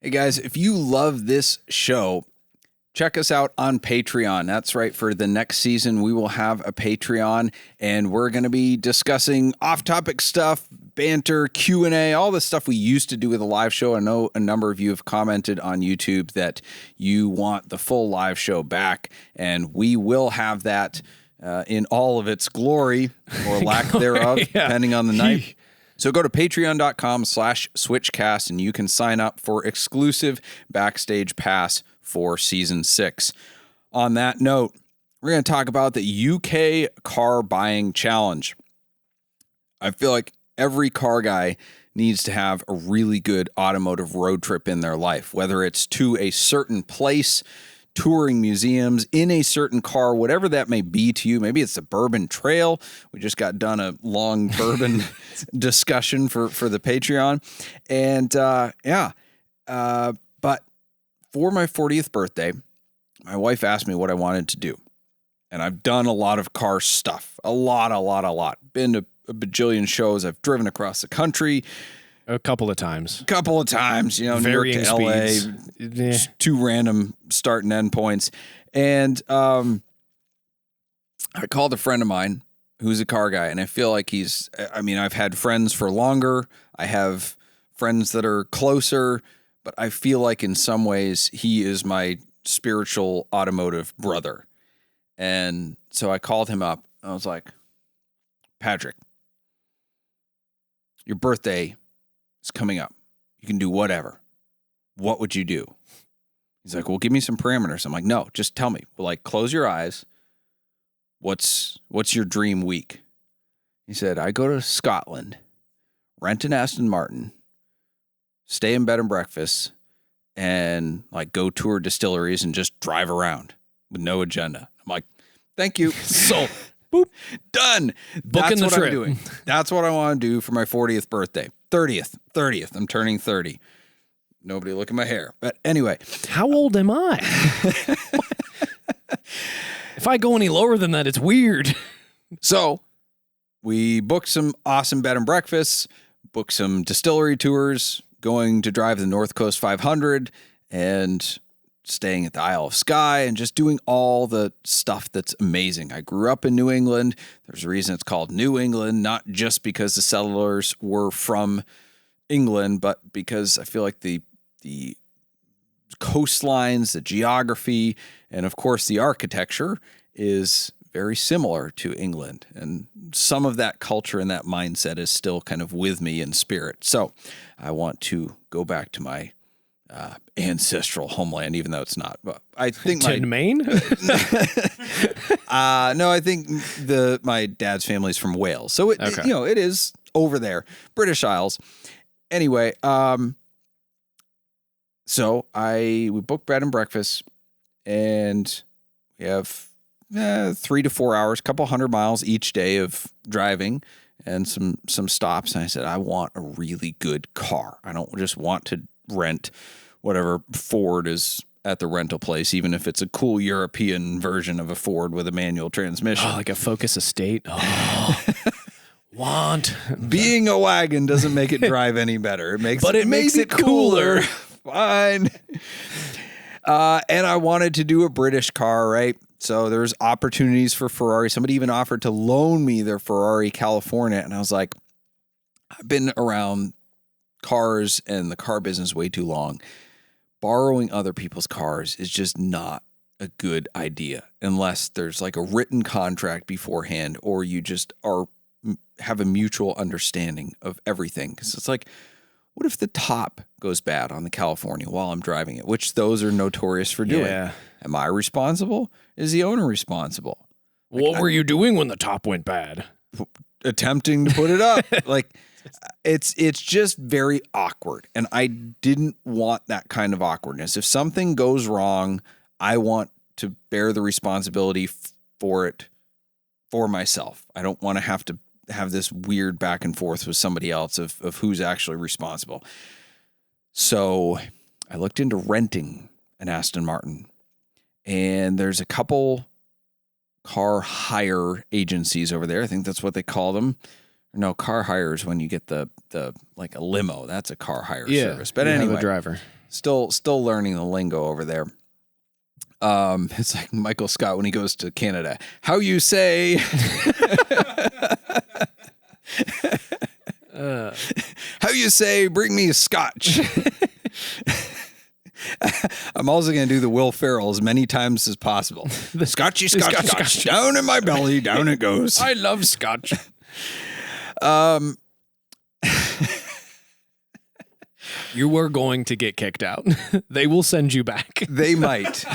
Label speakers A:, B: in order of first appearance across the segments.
A: Hey guys, if you love this show, check us out on Patreon. That's right. For the next season, we will have a Patreon, and we're going to be discussing off-topic stuff, banter, Q&A, all the stuff we used to do with a live show. I know a number of you have commented on YouTube that you want the full live show back, and we will have that in all of its glory or lack thereof, depending on the night. So go to patreon.com/SwitchCast and you can sign up for exclusive backstage pass for season 6. On that note, we're going to talk about the UK car buying challenge. I feel like every car guy needs to have a really good automotive road trip in their life, whether it's to a certain place, touring museums, in a certain car, whatever that may be to you. Maybe it's the Bourbon Trail. We just got done a long bourbon discussion for the Patreon. And but for my 40th birthday, my wife asked me what I wanted to do. And I've done a lot of car stuff. A lot. Been to a bajillion shows. I've driven across the country.
B: A couple of times,
A: you know,
B: varying
A: New York to
B: speeds.
A: LA, two random start and end points. And I called a friend of mine who's a car guy, and I feel like I've had friends for longer. I have friends that are closer, but I feel like in some ways he is my spiritual automotive brother. And so I called him up. I was like, Patrick, your birthday is coming up. You can do whatever. What would you do? He's like, well, give me some parameters. I'm like, no, just tell me. Well, like, close your eyes. What's your dream week? He said, I go to Scotland, rent an Aston Martin, stay in bed and breakfast, and like go tour distilleries and just drive around with no agenda. I'm like, thank you. So, boop, done.
B: Booking
A: That's what
B: the trip.
A: I'm doing. That's what I want to do for my 40th birthday. 30th. I'm turning 30. Nobody look at my hair. But anyway.
B: How old am I? If I go any lower than that, it's weird.
A: So we booked some awesome bed and breakfasts, booked some distillery tours, going to drive the North Coast 500 and staying at the Isle of Skye and just doing all the stuff that's amazing. I grew up in New England. There's a reason it's called New England, not just because the settlers were from England, but because I feel like the coastlines, the geography, and of course the architecture is very similar to England. And some of that culture and that mindset is still kind of with me in spirit. So I want to go back to my ancestral homeland, even though it's not. But I think
B: Maine?
A: No, I think my dad's family's from Wales, so it is over there, British Isles. Anyway, so we booked bed and breakfast, and we have 3 to 4 hours, couple 100 miles each day of driving, and some stops. And I said, I want a really good car. I don't just want to rent whatever Ford is at the rental place, even if it's a cool European version of a Ford with a manual transmission.
B: Oh, like a Focus Estate. Oh,
A: Being a wagon doesn't make it drive any better. It makes it cooler. Fine. And I wanted to do a British car, right? So there's opportunities for Ferrari. Somebody even offered to loan me their Ferrari California. And I was like, I've been around cars and the car business way too long. Borrowing other people's cars is just not a good idea unless there's like a written contract beforehand, or you just have a mutual understanding of everything. Because it's like, what if the top goes bad on the California while I'm driving it, which those are notorious for doing? Yeah. Am I responsible? Is the owner responsible?
B: What were you doing when the top went bad?
A: Attempting to put it up. Like, it's just very awkward. And I didn't want that kind of awkwardness. If something goes wrong, I want to bear the responsibility for it for myself. I don't want to have this weird back and forth with somebody else of who's actually responsible. So I looked into renting an Aston Martin, and there's a couple car hire agencies over there. I think that's what they call them. No, car hire is when you get the like a limo. That's a car hire service. But anyway,
B: the driver.
A: Still learning the lingo over there. It's like Michael Scott when he goes to Canada. How you say? How you say? Bring me a scotch. I'm also going to do the Will Ferrell as many times as possible. The scotchy, scotch. Down in my belly, down it goes.
B: I love scotch. You were going to get kicked out. They will send you back.
A: They might.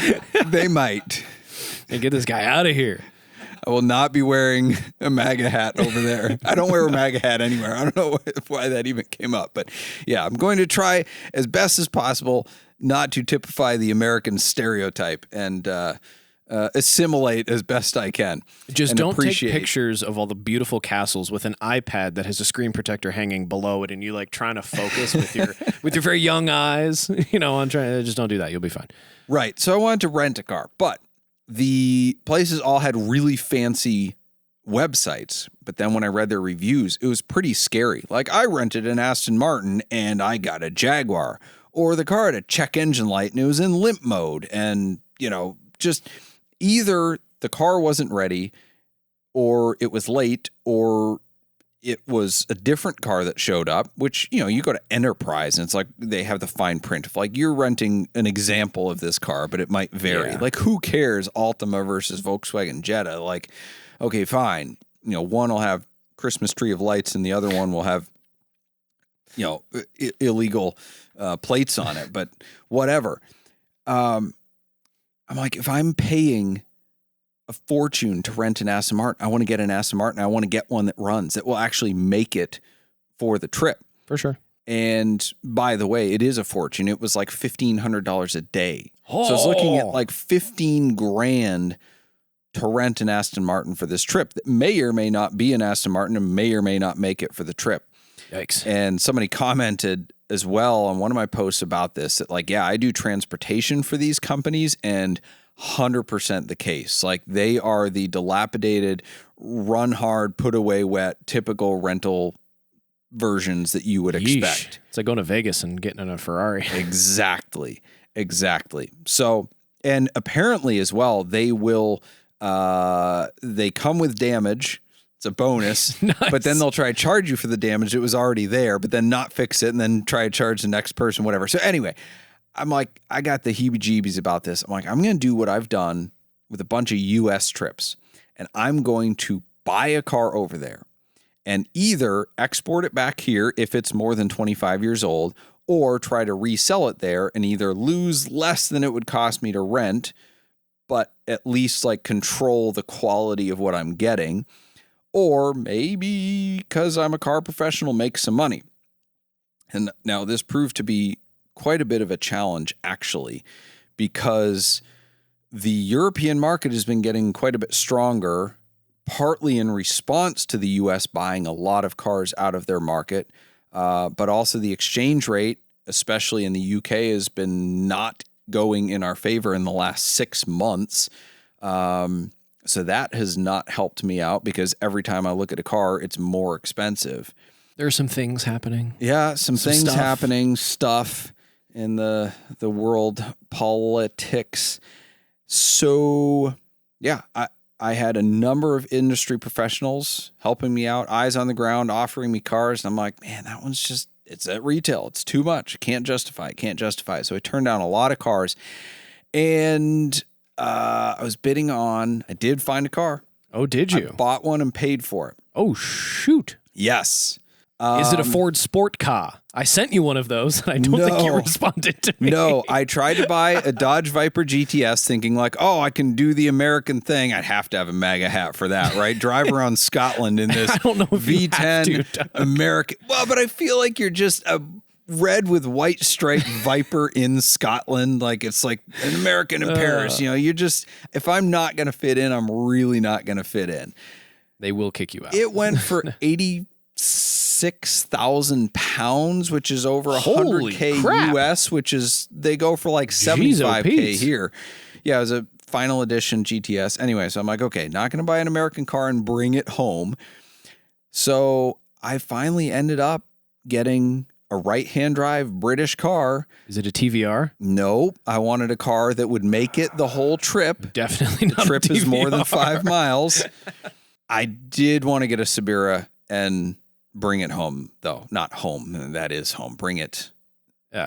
B: And get this guy out of here.
A: I will not be wearing a MAGA hat over there. I don't wear a MAGA hat anywhere. I don't know why that even came up. But yeah, I'm going to try as best as possible not to typify the American stereotype and assimilate as best I can.
B: Just don't take pictures of all the beautiful castles with an iPad that has a screen protector hanging below it and you like trying to focus with your very young eyes. Just don't do that. You'll be fine.
A: Right. So I wanted to rent a car, but the places all had really fancy websites. But then when I read their reviews, it was pretty scary. Like I rented an Aston Martin and I got a Jaguar, or the car had a check engine light and it was in limp mode. And, just either the car wasn't ready or it was late or it was a different car that showed up, which, you go to Enterprise and it's like they have the fine print of like you're renting an example of this car, but it might vary. Yeah. Like who cares? Altima versus Volkswagen Jetta. Like, okay, fine. One will have Christmas tree of lights and the other one will have, illegal plates on it, but whatever. I'm like, if I'm paying a fortune to rent an Aston Martin, I want to get an Aston Martin. I want to get one that runs, that will actually make it for the trip.
B: For sure.
A: And by the way, it is a fortune. It was like $1,500 a day. Oh. So I was looking at like $15,000 to rent an Aston Martin for this trip that may or may not be an Aston Martin and may or may not make it for the trip.
B: Yikes.
A: And somebody commented as well on one of my posts about this that like, yeah, I do transportation for these companies and 100% the case. Like they are the dilapidated, run hard, put away wet, typical rental versions that you would expect.
B: It's like going to Vegas and getting in a Ferrari.
A: Exactly. So, and apparently as well, they will, they come with damage. It's a bonus, nice. But then they'll try to charge you for the damage that was already there, but then not fix it and then try to charge the next person, whatever. So anyway, I'm like, I got the heebie-jeebies about this. I'm like, I'm going to do what I've done with a bunch of U.S. trips, and I'm going to buy a car over there and either export it back here if it's more than 25 years old or try to resell it there and either lose less than it would cost me to rent, but at least like control the quality of what I'm getting, or maybe because I'm a car professional, make some money. And now this proved to be quite a bit of a challenge, actually, because the European market has been getting quite a bit stronger, partly in response to the U.S. buying a lot of cars out of their market, but also the exchange rate, especially in the U.K., has been not going in our favor in the last 6 months. So that has not helped me out because every time I look at a car, it's more expensive.
B: There are some things happening.
A: Yeah, some things happening, stuff in the world politics. So, yeah, I had a number of industry professionals helping me out, eyes on the ground, offering me cars. And I'm like, man, that one's just, it's at retail. It's too much. Can't justify it. So I turned down a lot of cars. And I was bidding on, I did find a car.
B: Oh, did you?
A: I bought one and paid for it.
B: Oh, shoot.
A: Yes.
B: Is it a Ford Sport Car? I sent you one of those, and I don't think you responded to me.
A: No, I tried to buy a Dodge Viper GTS thinking like, oh, I can do the American thing. I'd have to have a MAGA hat for that, right? Drive around Scotland in this
B: I don't know if
A: V10 American. Well, but I feel like you're just a red with white striped Viper in Scotland. Like it's like an American in Paris. You're just, if I'm not going to fit in, I'm really not going to fit in.
B: They will kick you out.
A: It went for 86,000 pounds, which is over $100K US, which is, they go for like 75K here. Yeah, it was a final edition GTS. Anyway, so I'm like, okay, not going to buy an American car and bring it home. So I finally ended up getting a right-hand drive British car.
B: Is it a TVR?
A: No, I wanted a car that would make it the whole trip.
B: Definitely not.
A: The trip
B: a TVR.
A: is more than 5 miles. I did want to get a Sabira and bring it home, though. Not home. That is home. Bring it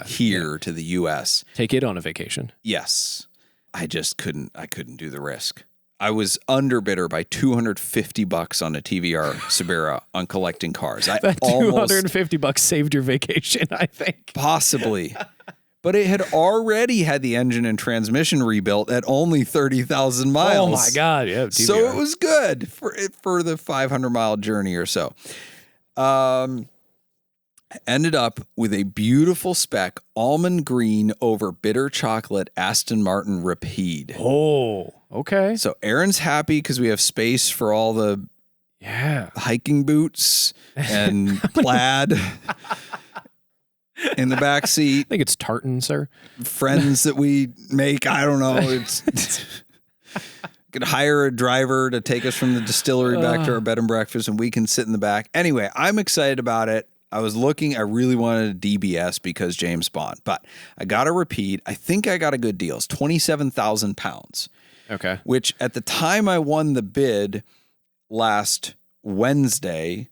A: here to the U.S.
B: Take it on a vacation.
A: Yes. I just couldn't do the risk. I was underbidder by $250 on a TVR Sabira on collecting cars.
B: That $250 saved your vacation, I think.
A: Possibly. But it had already had the engine and transmission rebuilt at only 30,000 miles.
B: Oh my God. Yeah. TVR.
A: So it was good for the 500-mile journey or so. Ended up with a beautiful spec almond green over bitter chocolate Aston Martin Rapide.
B: Oh, okay.
A: So Aaron's happy because we have space for all the hiking boots and plaid in the back seat.
B: I think it's tartan, sir.
A: Friends that we make. I don't know. It's could hire a driver to take us from the distillery back to our bed and breakfast, and we can sit in the back. Anyway, I'm excited about it. I really wanted a DBS because James Bond, but I got a Rapide. I think I got a good deal. It's 27,000 pounds.
B: Okay.
A: Which at the time I won the bid last Wednesday,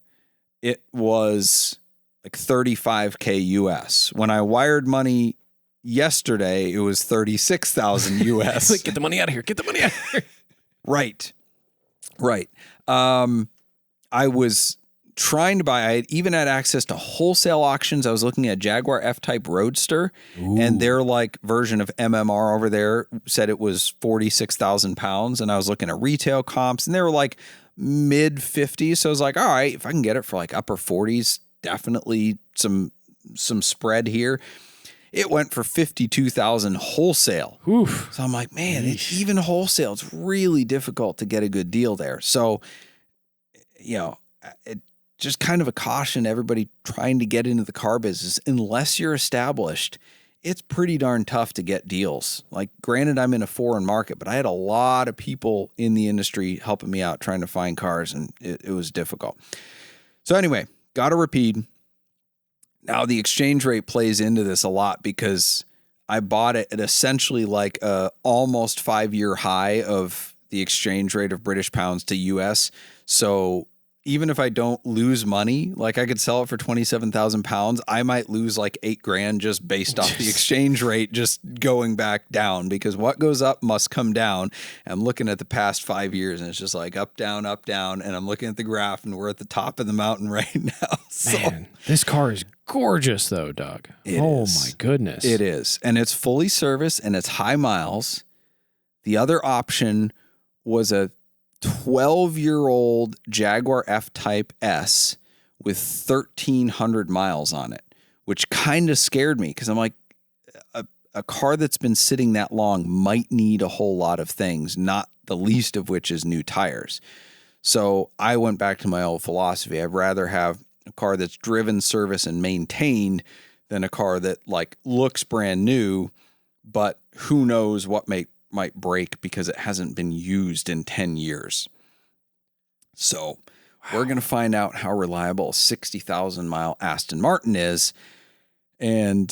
A: it was like 35K US. When I wired money yesterday, it was 36,000 US.
B: Like, get the money out of here. Get the money out of here.
A: Right. I was trying to buy, I even had access to wholesale auctions. I was looking at Jaguar F-Type Roadster, and their like version of MMR over there said it was 46,000 pounds. And I was looking at retail comps, and they were like mid 50s. So I was like, all right, if I can get it for like upper 40s, definitely some spread here. It went for 52,000 wholesale.
B: Oof.
A: So I'm like, man, even wholesale, it's really difficult to get a good deal there. So, it just kind of a caution to everybody trying to get into the car business. Unless you're established, it's pretty darn tough to get deals. Like, granted, I'm in a foreign market, but I had a lot of people in the industry helping me out trying to find cars, and it was difficult. So anyway, got a Rapide. Now the exchange rate plays into this a lot because I bought it at essentially like a almost 5-year high of the exchange rate of British pounds to US. So even if I don't lose money, like I could sell it for 27,000 pounds, I might lose like $8,000 just based off the exchange rate just going back down, because what goes up must come down. And I'm looking at the past 5 years and it's just like up, down, and I'm looking at the graph and we're at the top of the mountain right now. So,
B: man, this car is gorgeous though, Doug. My goodness.
A: It is. And it's fully serviced and it's high miles. The other option was a 12-year-old Jaguar F-Type S with 1,300 miles on it, which kind of scared me because I'm like, a car that's been sitting that long might need a whole lot of things, not the least of which is new tires. So I went back to my old philosophy. I'd rather have a car that's driven, serviced, and maintained than a car that like looks brand new, but who knows what might break because it hasn't been used in 10 years. So we're going to find out how reliable a 60,000 mile Aston Martin is. And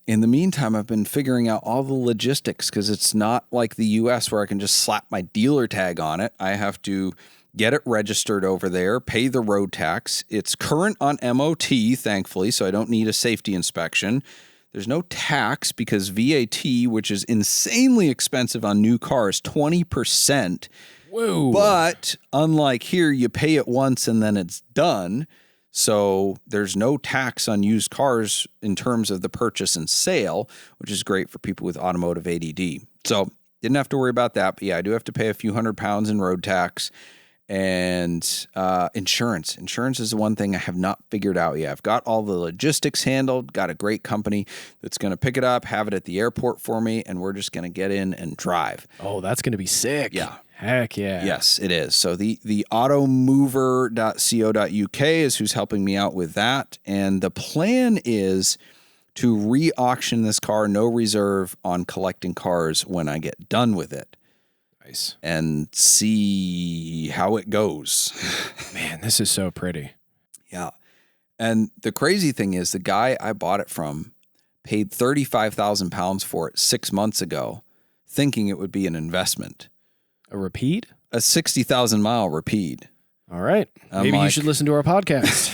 A: in the meantime, I've been figuring out all the logistics because it's not like the US where I can just slap my dealer tag on it. I have to get it registered over there, pay the road tax. It's current on MOT, thankfully, so I don't need a safety inspection. There's no tax because VAT, which is insanely expensive on new cars, 20%.
B: Whoa.
A: But unlike here, you pay it once and then it's done. So there's no tax on used cars in terms of the purchase and sale, which is great for people with automotive ADD. So didn't have to worry about that. But yeah, I do have to pay a few £100 in road tax. And insurance. Insurance is the one thing I have not figured out yet. I've got all the logistics handled, got a great company that's going to pick it up, have it at the airport for me, and we're just going to get in and drive.
B: Oh, that's going to be sick.
A: Yeah.
B: Heck yeah.
A: Yes, it is. So the automover.co.uk is who's helping me out with that. And the plan is to re-auction this car, no reserve, on collecting cars when I get done with it.
B: Nice. And
A: see how it goes.
B: Man, this is so pretty.
A: Yeah. And the crazy thing is the guy I bought it from paid 35,000 pounds for it 6 months ago, thinking it would be an investment.
B: A repeat?
A: A 60,000 mile repeat.
B: All right. Maybe you should listen to our podcast.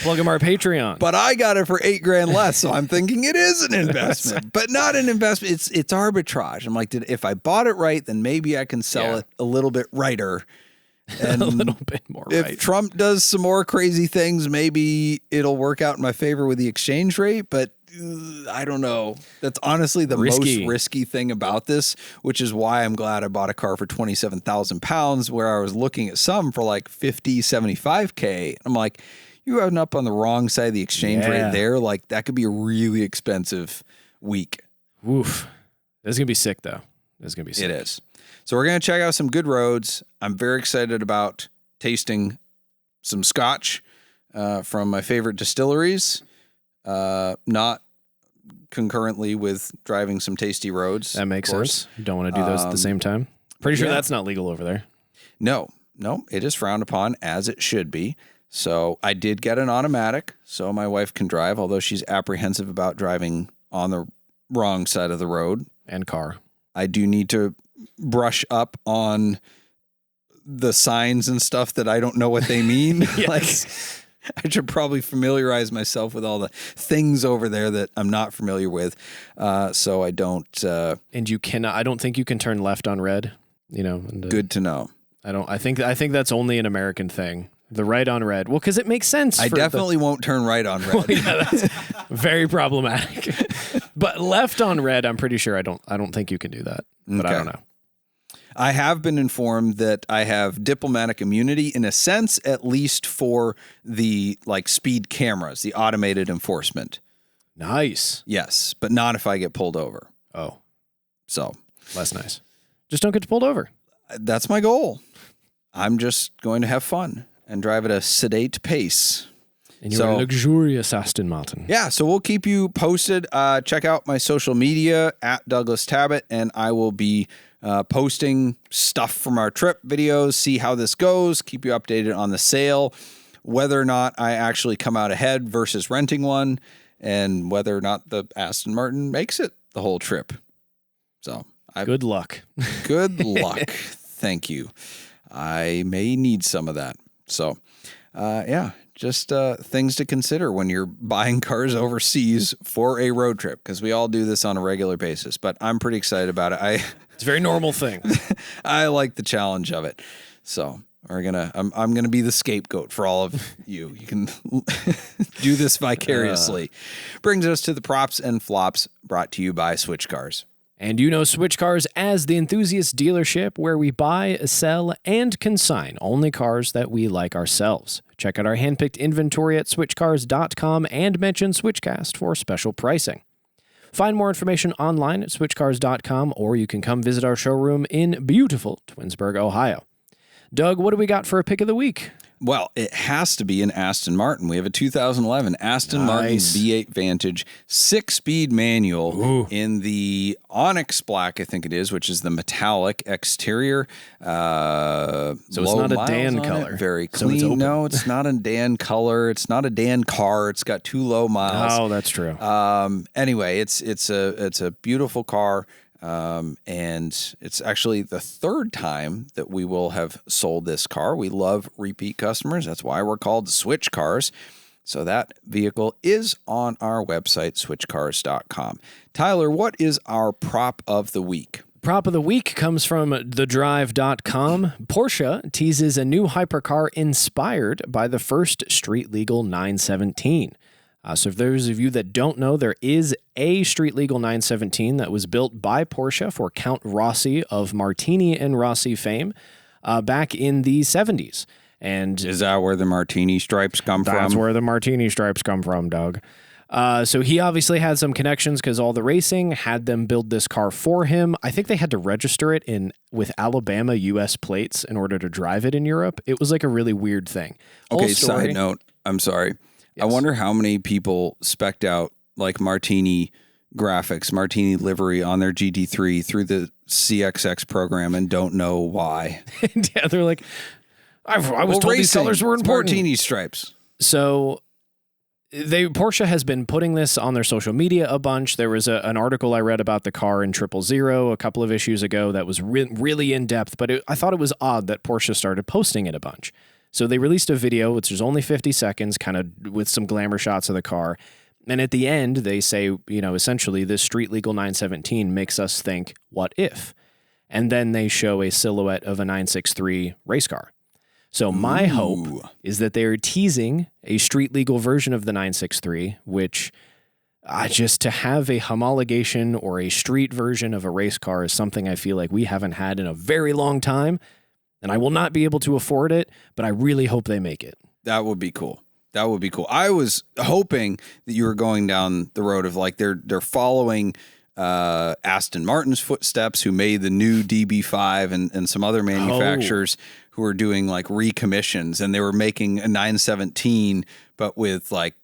B: Plug them our Patreon.
A: But I got it for $8,000 less, so I'm thinking it is an investment, but not an investment. It's arbitrage. I'm like, if I bought it right, then maybe I can sell it a little bit righter. And
B: a little bit more right.
A: If Trump does some more crazy things, maybe it'll work out in my favor with the exchange rate, but I don't know. That's honestly the most risky thing about this, which is why I'm glad I bought a car for 27,000 pounds, where I was looking at some for like 50, 75K. I'm like, you're up on the wrong side of the exchange rate there. Like, that could be a really expensive week.
B: Oof. That's going to be sick, though. That's going to be sick.
A: It is. So we're going to check out some good roads. I'm very excited about tasting some scotch from my favorite distilleries. Not concurrently with driving some tasty roads.
B: That makes sense. You don't want to do those at the same time. Pretty sure that's not legal over there.
A: No, it is frowned upon, as it should be. So I did get an automatic so my wife can drive, although she's apprehensive about driving on the wrong side of the road.
B: And car.
A: I do need to brush up on the signs and stuff that I don't know what they mean. Like, I should probably familiarize myself with all the things over there that I'm not familiar with, so I don't.
B: And you cannot. I don't think you can turn left on red. You know. And,
A: good to know.
B: I think that's only an American thing. The right on red. Well, because it makes sense.
A: I definitely won't turn right on red.
B: Well, yeah, that's very problematic. But left on red, I'm pretty sure I don't think you can do that. But I don't know.
A: I have been informed that I have diplomatic immunity in a sense, at least for the speed cameras, the automated enforcement.
B: Nice.
A: Yes, but not if I get pulled over.
B: Oh.
A: So.
B: Less nice. Just don't get pulled over.
A: That's my goal. I'm just going to have fun and drive at a sedate pace.
B: And you're a luxurious Aston Martin.
A: Yeah, so we'll keep you posted. Check out my social media at Douglas Tabbutt, and I will be posting stuff from our trip videos, see how this goes, keep you updated on the sale, whether or not I actually come out ahead versus renting one, and whether or not the Aston Martin makes it the whole trip. So
B: good luck.
A: Good luck. Thank you. I may need some of that. So, just things to consider when you're buying cars overseas for a road trip, because we all do this on a regular basis, but I'm pretty excited about it.
B: It's a very normal thing.
A: I like the challenge of it. So I'm going to be the scapegoat for all of you. You can do this vicariously. Brings us to the props and flops, brought to you by Switchcars.
B: And you know Switchcars as the enthusiast dealership where we buy, sell, and consign only cars that we like ourselves. Check out our handpicked inventory at switchcars.com and mention SwitchCast for special pricing. Find more information online at switchcars.com, or you can come visit our showroom in beautiful Twinsburg, Ohio. Doug, what do we got for a pick of the week?
A: Well, it has to be an Aston Martin. We have a 2011 Aston Martin V8 Vantage 6-speed manual in the Onyx Black, I think it is, which is the metallic exterior.
B: So it's not a Dan color.
A: Very clean. So no, it's not a Dan color. It's not a Dan car. It's got too low miles.
B: Oh, that's true.
A: Anyway, it's a beautiful car. And it's actually the third time that we will have sold this car. We love repeat customers. That's why we're called Switchcars. So that vehicle is on our website, switchcars.com. Tyler, what is our prop of the week?
B: Prop of the week comes from thedrive.com. Porsche teases a new hypercar inspired by the first street legal 917. So for those of you that don't know, there is a street legal 917 that was built by Porsche for Count Rossi of Martini and Rossi fame back in the 70s. And
A: is that where the Martini stripes come from?
B: That's where the Martini stripes come from, Doug. So he obviously had some connections because all the racing had them build this car for him. I think they had to register it with Alabama U.S. plates in order to drive it in Europe. It was like a really weird thing.
A: Okay, side note. I'm sorry. Yes. I wonder how many people spec'd out like Martini graphics, Martini livery on their GT3 through the CXX program and don't know why.
B: Yeah, they're like, I was told these colors were important.
A: Martini stripes.
B: So Porsche has been putting this on their social media a bunch. There was an article I read about the car in 000 a couple of issues ago that was really in depth, but I thought it was odd that Porsche started posting it a bunch. So they released a video, which is only 50 seconds, kind of with some glamour shots of the car. And at the end, they say, essentially, this street legal 917 makes us think, what if? And then they show a silhouette of a 963 race car. So my hope is that they are teasing a street legal version of the 963, which just to have a homologation or a street version of a race car is something I feel like we haven't had in a very long time. And I will not be able to afford it, but I really hope they make it.
A: That would be cool. That would be cool. I was hoping that you were going down the road of like they're following Aston Martin's footsteps, who made the new DB5 and some other manufacturers who were doing like recommissions, and they were making a 917, but with like,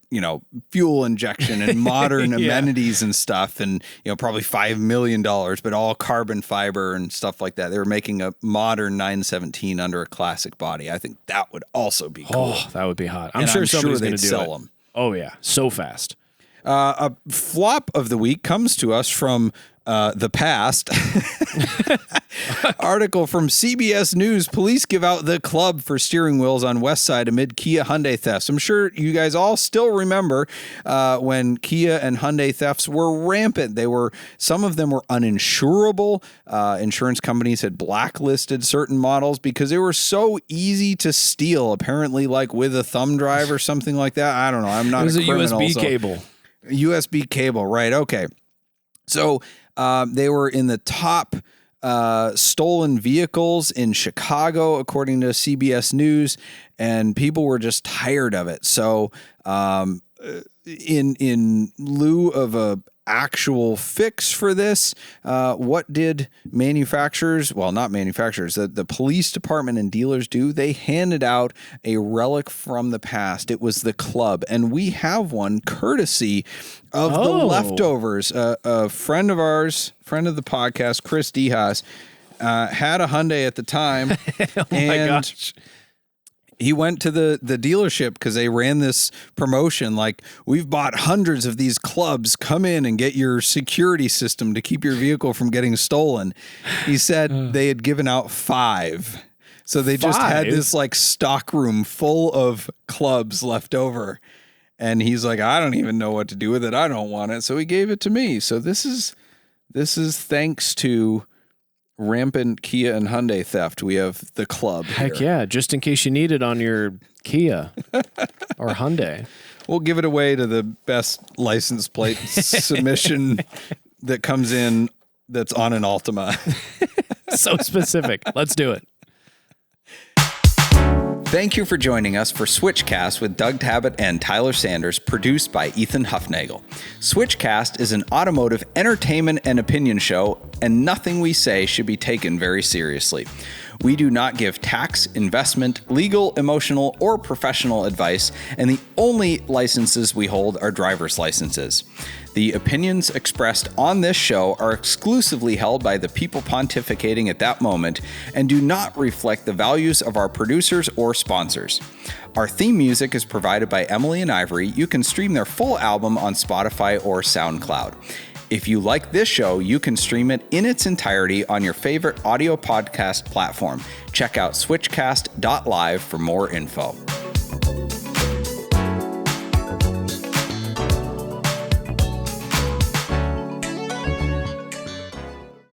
A: fuel injection and modern amenities and stuff, and, probably $5 million, but all carbon fiber and stuff like that. They were making a modern 917 under a classic body. I think that would also be cool.
B: Oh, that would be hot. I'm sure somebody's going to do
A: sell them.
B: Oh yeah. So fast.
A: A flop of the week comes to us from the past. Article from CBS News: police give out the club for steering wheels on West Side amid Kia Hyundai thefts. I'm sure you guys all still remember when Kia and Hyundai thefts were rampant. Some of them were uninsurable. Insurance companies had blacklisted certain models because they were so easy to steal, apparently like with a thumb drive or something like that. I don't know. I'm not a criminal. It was a
B: USB cable.
A: USB cable, right? Okay. So they were in the top stolen vehicles in Chicago, according to CBS News, and people were just tired of it. So in lieu of a actual fix for this, what did the police department and dealers do? They handed out a relic from the past. It was the club, and we have one courtesy of the leftovers. A friend of ours, friend of the podcast, Chris Dehaas, had a Hyundai at the time.
B: My gosh.
A: He went to the dealership because they ran this promotion, like, we've bought hundreds of these clubs. Come in and get your security system to keep your vehicle from getting stolen. He said they had given out 5. So they just had this like stock room full of clubs left over. And he's like, I don't even know what to do with it. I don't want it. So he gave it to me. So this is thanks to rampant Kia and Hyundai theft. We have the club.
B: Heck yeah, just in case you need it on your Kia or Hyundai.
A: We'll give it away to the best license plate submission that comes in that's on an Altima.
B: So specific. Let's do it.
A: Thank you for joining us for SwitchCast with Doug Tabbutt and Tyler Sanders, produced by Ethan Huffnagel. SwitchCast is an automotive entertainment and opinion show, and nothing we say should be taken very seriously. We do not give tax, investment, legal, emotional, or professional advice, and the only licenses we hold are driver's licenses. The opinions expressed on this show are exclusively held by the people pontificating at that moment and do not reflect the values of our producers or sponsors. Our theme music is provided by Emily and Ivory. You can stream their full album on Spotify or SoundCloud. If you like this show, you can stream it in its entirety on your favorite audio podcast platform. Check out switchcast.live for more info.